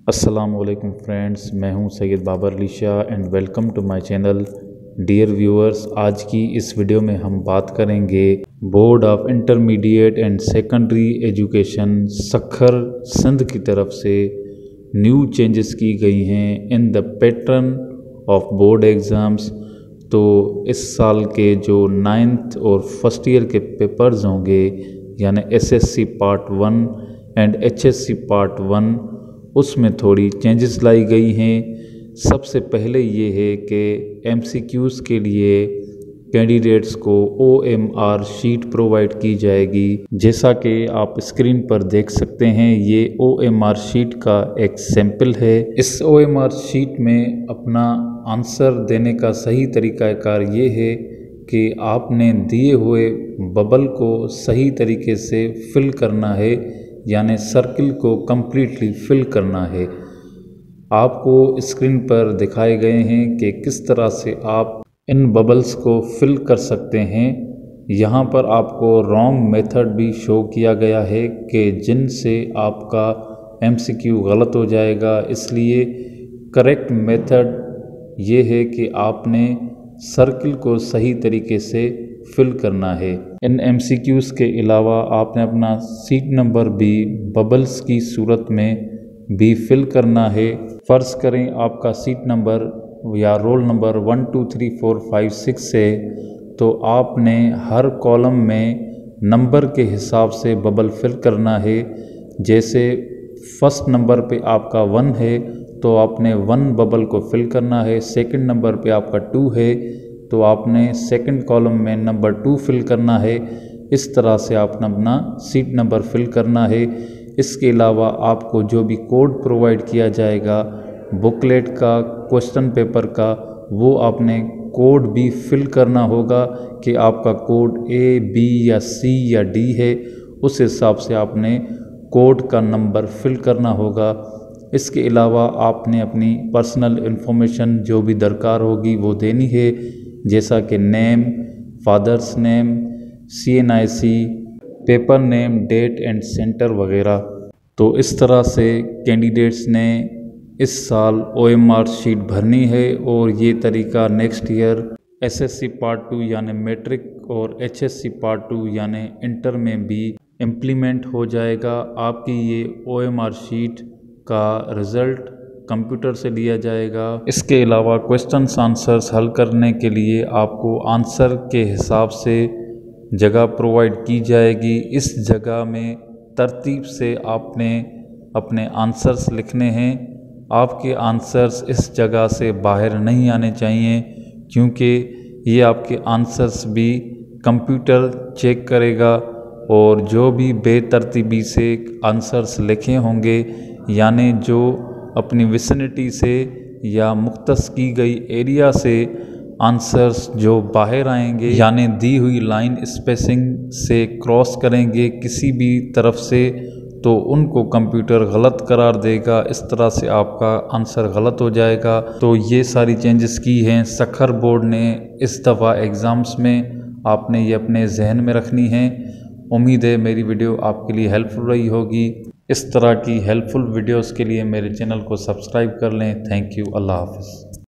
अस्सलामुअलैकुम फ्रेंड्स, मैं हूं Syed Babar Ali Shah and welcome to my channel. Dear viewers, आज की इस वीडियो में हम बात करेंगे board of intermediate and secondary education Sukkur Sindh की तरफ से न्यू चेंजेस की गई हैं in the pattern of board exams. तो इस साल के जो 9th और फर्स्ट ईयर के पेपर्स होंगे यानी SSC part 1 and HSC part 1, उसमें थोड़ी चेंजेस लाई गई हैं। सबसे पहले ये है कि एमसीक्यूज़ के लिए कैंडिडेट्स को ओएमआर शीट प्रोवाइड की जाएगी। जैसा कि आप स्क्रीन पर देख सकते हैं, ये ओएमआर शीट का एक सैंपल है। इस ओएमआर शीट में अपना आंसर देने का सही तरीक़ाकार ये है कि आपने दिए हुए बबल को सही तरीके से फिल करना है, यानी सर्किल को कम्प्लीटली फिल करना है। आपको स्क्रीन पर दिखाए गए हैं कि किस तरह से आप इन बबल्स को फिल कर सकते हैं। यहाँ पर आपको रॉन्ग मेथड भी शो किया गया है कि जिनसे आपका एमसीक्यू गलत हो जाएगा। इसलिए करेक्ट मेथड ये है कि आपने सर्किल को सही तरीके से फिल करना है। इन एमसीक्यूज़ के अलावा आपने अपना सीट नंबर भी बबल्स की सूरत में भी फिल करना है। फ़र्ज़ करें आपका सीट नंबर या रोल नंबर 1 2 3 4 5 6 है, तो आपने हर कॉलम में नंबर के हिसाब से बबल फिल करना है। जैसे फर्स्ट नंबर पे आपका 1 है तो आपने 1 बबल को फिल करना है। सेकंड नंबर पे आपका 2 है तो आपने सेकंड कॉलम में नंबर 2 फिल करना है। इस तरह से आपने अपना सीट नंबर फिल करना है। इसके अलावा आपको जो भी कोड प्रोवाइड किया जाएगा बुकलेट का, क्वेश्चन पेपर का, वो आपने कोड भी फिल करना होगा कि आपका कोड ए, बी या सी या डी है। उस हिसाब से आपने कोड का नंबर फिल करना होगा। इसके अलावा आपने अपनी पर्सनल इन्फॉर्मेशन जो भी दरकार होगी वो देनी है, जैसा कि name, father's name, CNIC, paper name, date and centre वगैरह। तो इस तरह से कैंडिडेट्स ने इस साल OMR शीट भरनी है और ये तरीका नेक्स्ट ईयर SSC पार्ट 2 यानी मैट्रिक और HSC पार्ट 2 यानी इंटर में भी इम्प्लीमेंट हो जाएगा। आपकी ये OMR शीट का रिज़ल्ट कंप्यूटर से लिया जाएगा। इसके अलावा क्वेश्चंस आंसर्स हल करने के लिए आपको आंसर के हिसाब से जगह प्रोवाइड की जाएगी। इस जगह में तरतीब से आपने अपने आंसर्स लिखने हैं। आपके आंसर्स इस जगह से बाहर नहीं आने चाहिए, क्योंकि ये आपके आंसर्स भी कंप्यूटर चेक करेगा और जो भी बेतरतीबी से आंसर्स लिखे होंगे, यानी जो अपनी विसिनिटी से या मुख्तस की गई एरिया से आंसर्स जो बाहर आएंगे, यानी दी हुई लाइन स्पेसिंग से क्रॉस करेंगे किसी भी तरफ से, तो उनको कंप्यूटर गलत करार देगा। इस तरह से आपका आंसर गलत हो जाएगा। तो ये सारी चेंजेस की हैं सखर बोर्ड ने इस दफ़ा एग्ज़ाम्स में। आपने ये अपने जहन में रखनी है। उम्मीद है मेरी वीडियो आपके लिए हेल्पफुल रही होगी। इस तरह की हेल्पफुल वीडियोस के लिए मेरे चैनल को सब्सक्राइब कर लें। Thank you. अल्लाह हाफ़िज़।